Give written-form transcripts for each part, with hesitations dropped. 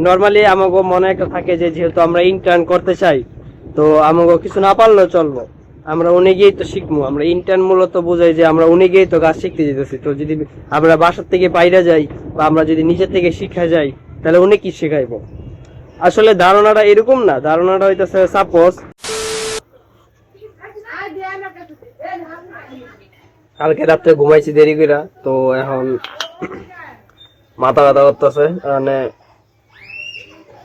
Normally আমাকে মনে একটা থাকে যে যেহেতু আমরা ইন্টার্ন করতে চাই, তো আমাকে কিছু না পারলেও চলবো, আমরা উনি গিয়েই তো শিখবো। আমরা ইন্টার্ন মূলত বোঝাই যে আমরা উনি গিয়েই তো কাজ শিখতে যেতেছি। তো যদি আমরা বাসার থেকে বাইরে যাই বা আমরা যদি নিজের থেকে শিখা যাই, তাহলে উনি কি শেখাইবো? আসলে ধারণাটা এরকম না, ধারণাটা হইতেছে সাপোজ কালকে রাত্রে ঘুমাইছি দেরি করে, তো এখন মাথা ব্যথা করতেছে, মানে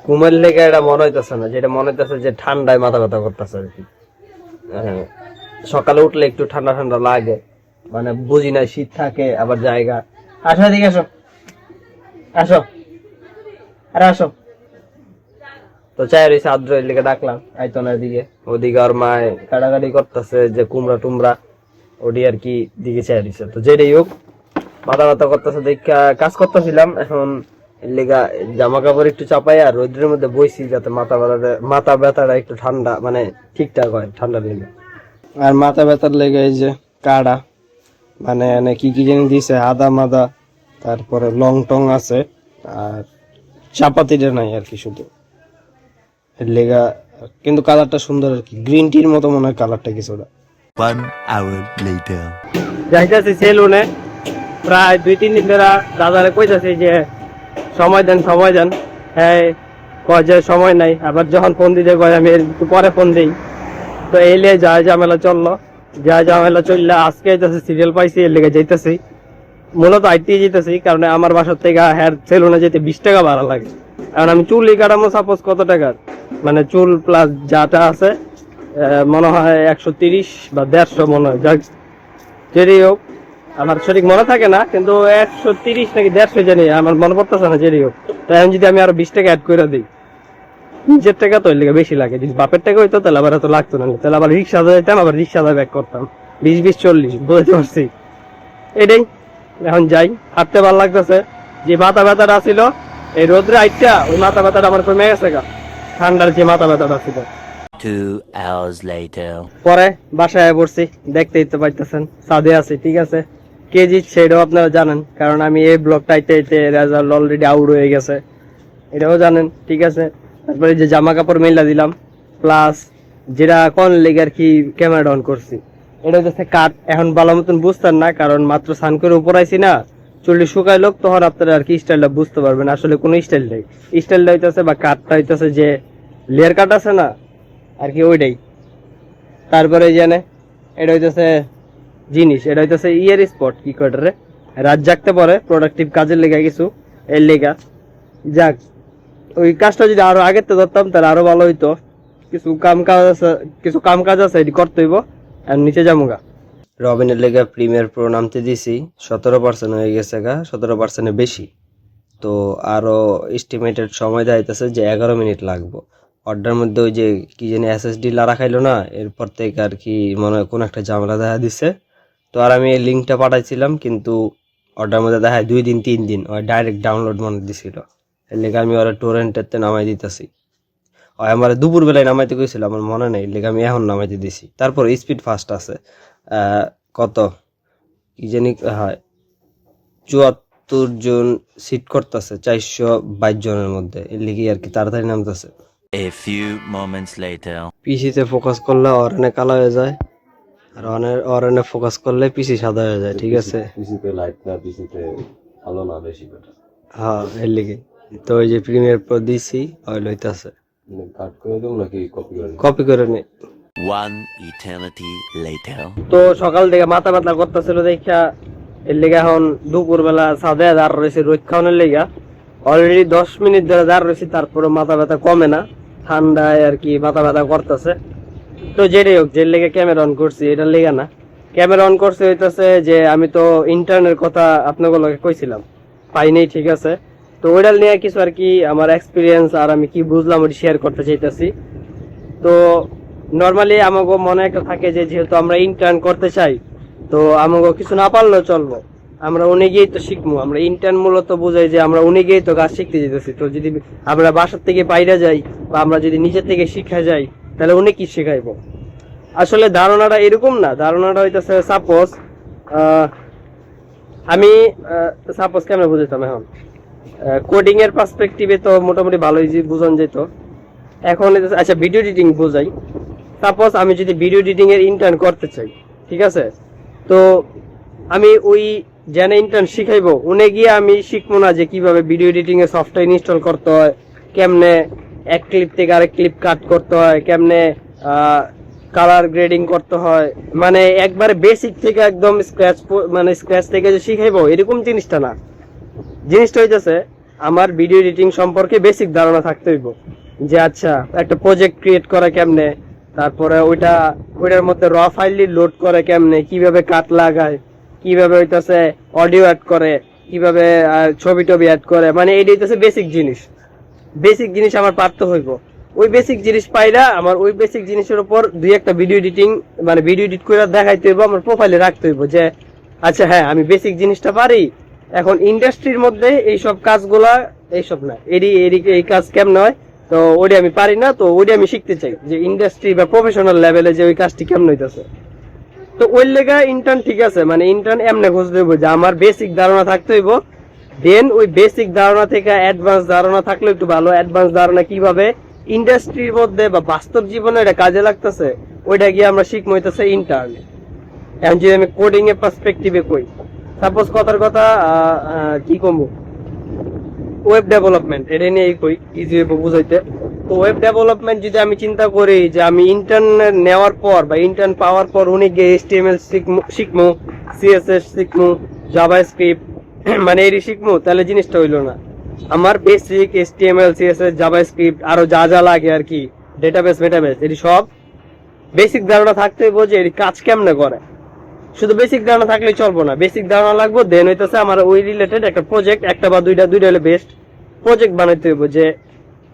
ঘুমের লেগে এটা মনে হইতেছে না, যেটা মনে হইতেছে যে ঠান্ডায় মাথা ব্যথা করতেছে আর কি। হ্যাঁ, সকালে উঠলে একটু ঠান্ডা ঠান্ডা লাগে, মানে বুঝি না শীত থাকে আবার জায়গা। আসো এদিকে আসো, আসো আরে আসো। তো চায়ের ওই আদ্র লেগে ডাকলাম, আইতো না এদিকে। ওদিকে আর মায় কাটাকাটি করতেছে যে কুমড়া টুমড়া, ওডি আর কি দিকে চাই দিছে। তো যেটাই হোক, মাথা ব্যথা করতেছে দেখা কাজ করতেছিলাম। এখন লেগা জামা কাপড় একটু চাপাই আর রোদ্রের মধ্যে বইছি, যাতে মাথা ব্যথাটা একটু ঠান্ডা মানে ঠিকঠাক হয় ঠান্ডা লেগে। আর মাথা ব্যথার লেগে এই যে কাড়া, মানে কি কি জানি দিছে, আদা মাদা, তারপরে লং টং আছে, আর চাপাতিটা নাই আর কি, শুধু লেগা। কিন্তু কালারটা সুন্দর আর কি, গ্রিন টির মতো মনে হয় কালারটা কিছুটা। 1 hour later. যাইতেছি সেলুনে, প্রায় 2-3 দিন ধরে দাদারে কইতাছি যে সময় দেন সময় দেন। হ্যাঁ, কয় যে সময় নাই, আবার যখন ফোন দিতে কয় আমি একটু পরে ফোন দিই। তো এই লিয়ে যা ঝামেলা চললো, যা ঝামেলা চললে আজকে যাইতেছি, সিরিয়াল পাইছি এর লেগে যাইতেছি। মূলত আইতে যেতেছি কারণ আমার বাসার থেকে হেয়ার সেলুনে যেতে 20 টাকা ভাড়া লাগে। কারণ আমি চুলই কাটামো সাপোজ কত টাকার, মানে চুল প্লাস যাটা আছে মনে হয় 130 বা 150 মনে হয়। যাক যেটাই হোক, আমার সঠিক মনে থাকে না, কিন্তু 130 নাকি 150 জানি, আমার মনে পড়তেছে না। যেটাই হোক, তো এখন যদি আমি আরো 20 টাকা অ্যাড করে দিই, নিজের টাকা তো লেগে বেশি লাগে। যদি বাপের টাকা হইতো তাহলে আবার এত লাগতো না, তাহলে আবার রিক্সা যাইতাম, আবার রিক্সা ব্যাক করতাম 20-20-40, বুঝতে পারছি। এটাই, এখন যাই, হাঁটতে ভালো লাগতেছে। যে মাথা ব্যথাটা ছিল এই রোদ্রে আইটা, ওই মাথা ব্যথাটা আমার কমে গেছে গা, ঠান্ডার যে মাথা ব্যথাটা ছিল। 2 hours later. পরে বাসায় পড়ছি, দেখতেই তো পাইতেছেন ছাদে আছি, ঠিক আছে। কে জিতছে সেটাও আপনারা জানেন, কারণ আমি এই ব্লগটা আইতে রেজাল্ট অলরেডি আউট হয়ে গেছে, এটাও জানেন, ঠিক আছে। তারপরে যে জামা কাপড় মেলা দিলাম, প্লাস যেটা কোন লেগে আর কি ক্যামেরা অন করছি, এটা হচ্ছে কাট। এখন ভালো মতন বুঝতেন না, কারণ মাত্র স্নান করে উপর আইছি না, চুলটি শুকাই লোক, তখন আপনারা আর কি স্টাইলটা বুঝতে পারবেন। আসলে কোনো স্টাইল নেই, স্টাইলটা হইতেছে বা কাটটা হইতেছে যে লেয়ার কাট আছে না আর কি, ওইটাই। তারপরে জানে এটা হইতেছে জিনিস, এটা হইতেছে ইয়ার স্পট কি কটারে রাত জাগতে পারে, প্রোডাক্টিভ কাজের লেগে কিছু এর লেগা। যাক, ওই কাজটা যদি আরো আগের তো ধরতাম তাহলে আরো ভালো হইতো। কিছু কাম কাজ আছে এটি করতে হইব। আর নিচে যামুগা রবিনের লেগা প্রিমিয়ার প্রো নামতে দিছি, 17% হয়ে গেছে গা, 17% বেশি। তো আরো এস্টিমেটেড সময় দেখাইতেছে যে 11 মিনিট লাগবে। অর্ডার মধ্যে ওই যে কি জানি এসএসডি লারা খাইলো না, এরপর থেকে আর কি মনে হয় কোন একটা ঝামেলা দেখা দিছে। তো আর আমি এই লিঙ্কটা পাঠাইছিলাম, কিন্তু অর্ডার মধ্যে দেখায় 2 দিন 3 দিন, ওই ডাইরেক্ট ডাউনলোড মনে দিছিল। এর লেগে আমি ওরা টোরেন্টেতে নামাই দিতেছি। ওই আমার দুপুর বেলায় নামাইতে গেছিল, আমার মনে নেই, এর লেগে আমি এখন নামাইতে দিছি। তারপর স্পিড ফাস্ট আছে কত কি জানি, হয় 74 জন সিট করতেছে 422 জনের মধ্যে, এর লেগে আর কি তাড়াতাড়ি নামতেছে। A few moments later. পিসিতে ফোকাস করলে অরনে কালো হয়ে যায়, আর অরনে ফোকাস করলে পিসি সাদা হয়ে যায়, ঠিক আছে। পিসিতে লাইট না, পিসিতে আলো না, বেশি বেটার। হ্যাঁ, এর লেগে তো ওই যে প্রিমিয়ার প্রো দিছি, ওই লইতাছে। কাট করে দেবো নাকি কপি করে? কপি করে নে। 1 eternity later. তো সকাল থেকে মাথা ব্যথা করতেছিল দেখা, এর লেগে এখন দুপুর বেলা ছাদে দাঁড় রয়েছে রোদ খাওয়ানোর লেগা। অলরেডি 10 মিনিট ধরে দাঁড় রয়েছে, তারপরে মাথা ব্যথা কমে না, ঠান্ডায় আর কি মাথা ব্যথা করতেছে। তো যেটাই হোক, যে লেগে ক্যামেরা অন করছি এটার লেগে না, ক্যামেরা অন করছে হইতেছে যে আমি তো ইন্টারনের কথা আপনাগুলোকে কইছিলাম, পাই নাই, ঠিক আছে। তো ওইটার নিয়ে কিছু আর কি আমার এক্সপিরিয়েন্স আর আমি কি বুঝলাম ওটা শেয়ার করতে চাইতেছি। তো নর্মালি আমাকে মনে একটা থাকে যে যেহেতু আমরা ইন্টার্ন করতে চাই, তো আমাকে কিছু না পারলেও চলবো, আমরা উনি গিয়েই তো শিখবো। আমরা ইন্টার্ন মূলত বোঝাই যে আমরা উনি গিয়েই তো কাজ শিখতে যেতেছি। তো যদি আমরা বাসার থেকে বাইরে যাই বা আমরা যদি নিজের থেকে শিখা যাই, তাহলে উনি কি শেখাইবো? আসলে ধারণাটা এরকম না, ধারণাটা হইতেছে সাপোজ আমি সাপোজ কেমন বুঝতাম এখন, কোডিং এর পার্সপেক্টিভে তো মোটামুটি ভালোই বোঝানো যেত। এখন আচ্ছা ভিডিও এডিটিং বোঝাই। সাপোজ আমি যদি ভিডিও এডিটিং এর ইন্টার্ন করতে চাই, ঠিক আছে, তো আমি ওই জেনে ইন্টার্ন শিখাইবো, উনি গিয়ে আমি শিখবো না যে কিভাবে ভিডিও এডিটিং এর সফটওয়্যার ইনস্টল করতে হয়, কেমনে এক ক্লিপ থেকে আরেক ক্লিপ কাট করতে হয়, কেমনে কালার গ্রেডিং করতে হয়, মানে একবারে বেসিক থেকে একদম স্ক্র্যাচ থেকে যে শিখাইবো এরকম জিনিসটা না। জিনিসটা হইতেছে আমার ভিডিও এডিটিং সম্পর্কে বেসিক ধারণা থাকতে হইব, যে আচ্ছা একটা প্রজেক্ট ক্রিয়েট করা কেমনে, তারপরে ওইটার মধ্যে র ফাইল লোড করে কেমনে, কিভাবে কাট লাগায়, কিভাবে হইতেছে অডিও অ্যাড করে, কিভাবে ছবি টবি অ্যাড করে, মানে এইটা হইতেছে বেসিক জিনিস। বেসিক জিনিস আমার পারতে হইব। ওই বেসিক জিনিস পাইরা আমার ওই বেসিক জিনিসের উপর দুই একটা ভিডিও এডিটিং মানে ভিডিও এডিট করে দেখাইতে হইব, আমার প্রোফাইলে রাখতে হইব যে আচ্ছা হ্যাঁ আমি বেসিক জিনিসটা পারি। এখন ইন্ডাস্ট্রির মধ্যে এইসব কাজগুলা এইসব না, এই কাজ কেমন হয় তো ওইটা আমি পারি না, তো ওইটা আমি শিখতে চাই যে ইন্ডাস্ট্রি বা প্রফেশনাল লেভেলে যে ওই কাজটি কেমন হইতেছে। তো ওই লেগা ইন্টার্ন ঠিক আছে, মানে ইন্টার্ন এমনি খুঁজতে হইব যে আমার বেসিক ধারণা থাকতে হইব, দেন ওই বেসিক ধারণা থেকে অ্যাডভান্স ধারণা থাকলে একটু ভালো। অ্যাডভান্স ধারণা কিভাবে ইন্ডাস্ট্রির মধ্যে বা বাস্তব জীবনে এটা কাজে লাগতেছে ওইটা গিয়ে আমরা শিখবো হইতেছে ইন্টার্ন। এখন যদি আমি কোডিং এর পার্সপেক্টিভে কই, সাপোজ কথার কথা কি কমবো, ওয়েব ডেভেলপমেন্ট এটা নিয়ে কই ইজি বুঝাইতে। তো ওয়েব ডেভেলপমেন্ট যদি আমি চিন্তা করি যে আমি ইন্টার্ন নেওয়ার পর বা ইন্টার্ন পাওয়ার পর উনি গিয়ে HTML শিখবো, CSS শিখবো, জাভাস্ক্রিপ্ট মানে এটি শিখবো, তাহলে জিনিসটা হইলো না। আমার বেসিক HTML CSS জাভাস্ক্রিপ্ট আরো যা যা লাগে আর কি, ডেটাবেস এটি সব বেসিক ধারণা থাকতে হইব যে এটি কাজ কেমনে করে। শুধু বেসিক ধারণা থাকলেই চলবো না, বেসিক ধারণা লাগবে, দেন হইতেছে আমার ওই রিলেটেড একটা প্রজেক্ট, একটা বা দুইটা হলে বেস্ট প্রজেক্ট বানাইতে হইব, যে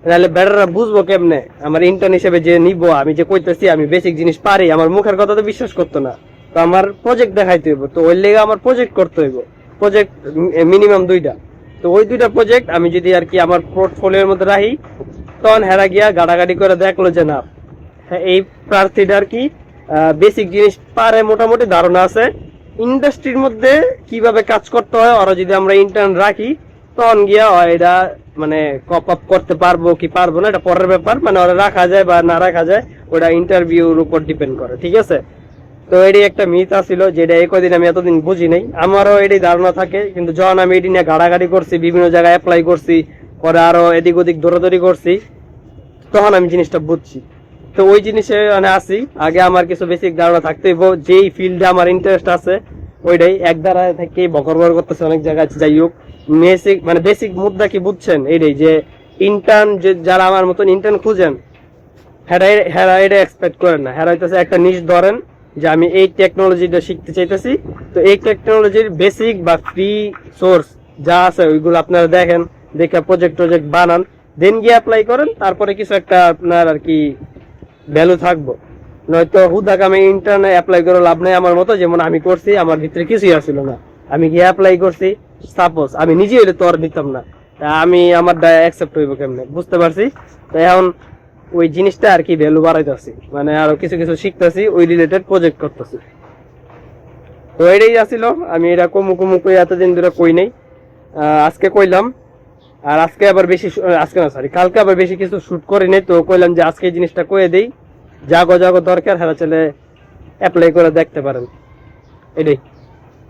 তাহলে বেটাররা বুঝবো কেমনে আমার ইন্টার্ন হিসেবে যে নিব, আমি যে কইতেছি আমি বেসিক জিনিস পারি, আমার মুখের কথা তো বিশ্বাস করতো না, তো আমার প্রজেক্ট দেখাইতে হইব। তো ওই লেগে আমার প্রজেক্ট করতে হইব, প্রজেক্ট মিনিমাম 2টা। তো ওই 2টা প্রজেক্ট আমি যদি আর কি আমার পোর্টফোলিওর মধ্যে রাখি, তখন হেরা গিয়া গাড়াগাড়ি করে দেখলো যে না এই প্রার্থীটা আর কি বেসিক জিনিস পারে, মোটামুটি ধারণা আছে ইন্ডাস্ট্রির মধ্যে কিভাবে কাজ করতে হয়। ওরা যদি আমরা ইন্টার্ন রাখি তখন গিয়া এটা মানে কপ আপ করতে পারবো কি পারবো না এটা পরের ব্যাপার, মানে ওরা রাখা যায় বা না রাখা যায় ওটা ইন্টারভিউর উপর ডিপেন্ড করে, ঠিক আছে। তো এটি একটা মিথ আছিল যেটা এই কদিন আমি এতদিন বুঝি নাই, আমারও এটি ধারণা থাকে, কিন্তু যখন আমি এটি নিয়ে গাড়াগাড়ি করছি, বিভিন্ন জায়গায় অ্যাপ্লাই করছি, পরে আরো এদিক ওদিক দৌড়াদৌড়ি করছি, তখন আমি জিনিসটা বুঝছি। তো ওই জিনিসে মানে আসি, আগে আমার কিছু বেসিক ধারণা থাকতে হইব, যেই ফিল্ডে আমার ইন্টারেস্ট আছে ওইটাই। এক দ্বারা থেকে বকর করতেছে অনেক জায়গায়, যাই হোক বেসিক মানে বেসিক মুদ্রা কি বুঝছেন এইটাই, যে ইন্টার্ন যারা আমার মতন ইন্টার্ন খুঁজেন হেরা এটা এক্সপেক্ট করেন না, হেরা হইতেছে একটা নিশ ধরেন যে আমি এই টেকনোলজিটা শিখতে চাইতেছি, তো এই টেকনোলজির বেসিক বা ফ্রি সোর্স যা আছে ওইগুলো আপনারা দেখেন, দেখে প্রজেক্ট বানান, দেন গিয়ে অ্যাপ্লাই করেন, তারপরে কিছু একটা আপনার আর কি ভ্যালু থাকবো। নয়তো হুদাক আমি ইন্টার্নে অ্যাপ্লাই করে লাভ নাই, আমার মতো যেমন আমি করছি, আমার ভিতরে কিছুই আসছিল না, আমি গিয়ে অ্যাপ্লাই করছি, সাপোজ আমি নিজে হইলে তো আর নিতাম না, আমি আমার অ্যাকসেপ্ট হইব কেমনে বুঝতে পারছি। তো এখন ওই জিনিসটা আর কি ভ্যালু বাড়াইতেছি, মানে আরো কিছু কিছু শিখতেছি, ওই রিলেটেড প্রজেক্ট করতেছি। তো এটাই আসছিল, আমি এটা কমু কই এতদিন ধরে কই নাই, আজকে কইলাম। আর আজকে আবার বেশি, আজকে না সরি কালকে আবার বেশি কিছু শুট করি নাই, তো কইলাম যে আজকে এই জিনিসটা কয়ে দেই, জাগো দরকার, হারা চলে অ্যাপ্লাই করে দেখতে পারেন, এটাই।